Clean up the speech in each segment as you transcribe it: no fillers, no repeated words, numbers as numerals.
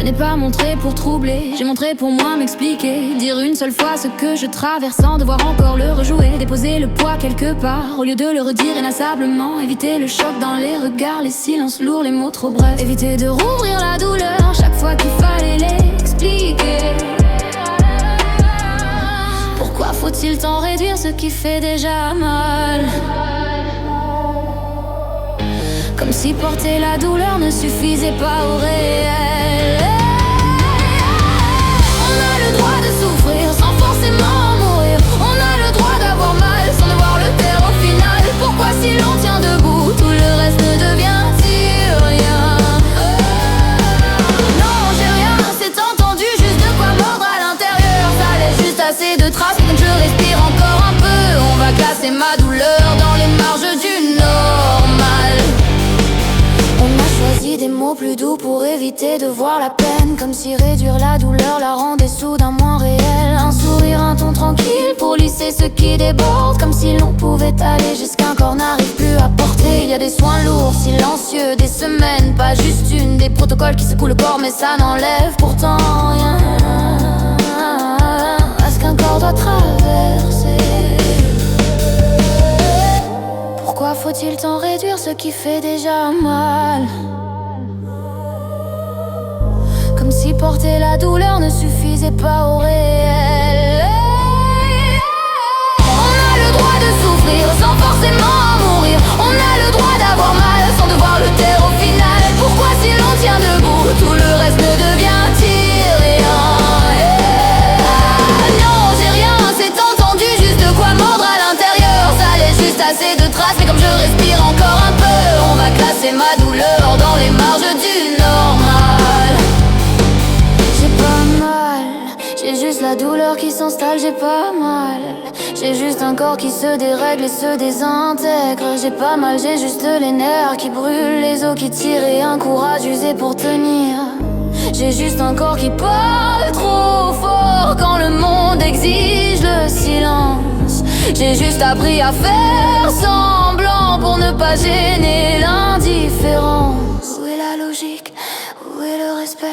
n'ai pas montré pour troubler, j'ai montré pour moi m'expliquer. Dire une seule fois ce que je traverse sans devoir encore le rejouer. Déposer le poids quelque part au lieu de le redire inlassablement. Éviter le choc dans les regards, les silences lourds, les mots trop brefs. Éviter de rouvrir la douleur chaque fois qu'il fallait l'expliquer. Pourquoi faut-il tant réduire ce qui fait déjà mal? Comme si porter la douleur ne suffisait pas au réel. On a le droit de souffrir sans forcément mourir. On a le droit d'avoir mal sans devoir le taire au final. Pourquoi si l'on tient debout, tout le reste ne devient-il rien? Non, j'ai rien, c'est entendu, juste de quoi mordre à l'intérieur. Ça laisse juste assez de traces, donc je respire encore un peu. On va classer ma douleur dans les marges du normal. On a choisi des mots plus doux pour éviter de voir la peine. Comme si réduire la douleur la rendait soudain moins réelle. Un sourire, un ton tranquille pour lisser ce qui déborde. Comme si l'on pouvait aller jusqu'un corps n'arrive plus à porter. Il y a des soins lourds, silencieux, des semaines, pas juste une. Des protocoles qui secouent le corps mais ça n'enlève pourtant rien à ce qu'un corps doit traverser. Pourquoi faut-il tant réduire ce qui fait déjà mal? Comme si porter la douleur ne suffisait pas au réel. On a le droit de souffrir sans forcément mourir. On a le droit d'avoir mal sans devoir le taire au final. Pourquoi si l'on tient debout, tout le reste ne devient-il rien? Non, j'ai rien, c'est entendu, juste de quoi mordre à l'intérieur. Ça laisse juste assez de traces, mais comme je respire encore un peu, on va classer ma douleur dans les marges du normal. J'ai pas mal, j'ai juste la douleur qui s'installe, j'ai pas mal. J'ai juste un corps qui se dérègle et se désintègre. J'ai pas mal, j'ai juste les nerfs qui brûlent, les os qui tirent et un courage usé pour tenir. J'ai juste un corps qui parle trop fort quand le monde exige le silence. J'ai juste appris à faire semblant pour ne pas gêner l'indifférence. Où est la logique? Où est le respect?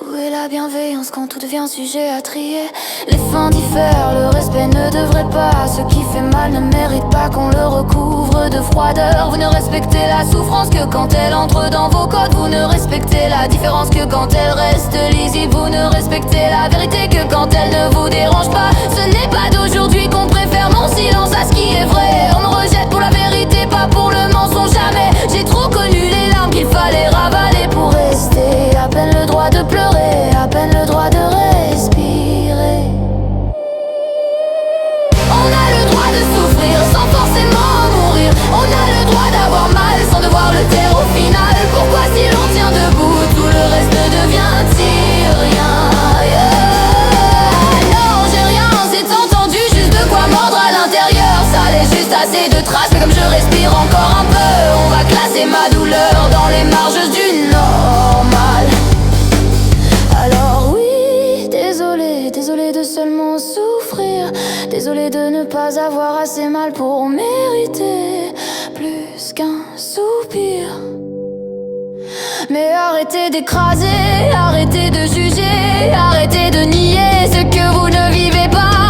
Où est la bienveillance quand tout devient sujet à trier? Les fins diffèrent, le respect ne devrait pas. Ce qui fait mal ne mérite pas qu'on le recouvre de froideur. Vous ne respectez la souffrance que quand elle entre dans vos codes. Vous ne respectez la différence que quand elle reste lisible. Vous ne respectez la vérité que quand elle ne vous dérange pas. Ce n'est pas d'aujourd'hui qu'on préfère mon silence à ce qui est vrai. On me rejette pour la vérité, pas pour le mensonge, jamais. J'ai trop connu les larmes qu'il fallait ravaler pour rester. À peine le droit de pleurer, à peine le droit de respirer. On a le droit de souffrir sans forcément mourir. On a le droit d'avoir mal sans devoir le taire au final. Pourquoi si l'on tient debout, tout le reste ne devient-il rien? Non, j'ai rien, c'est entendu, juste de quoi mordre à l'intérieur. Ça laisse juste assez de traces, mais comme je respire encore un peu, on va classer ma douleur dans les marges du normal. Alors oui, désolé de seulement souffrir. Désolé de ne pas avoir assez mal pour mériter plus qu'un soupir. Mais arrêtez d'écraser, arrêtez de juger, arrêtez de nier ce que vous ne vivez pas.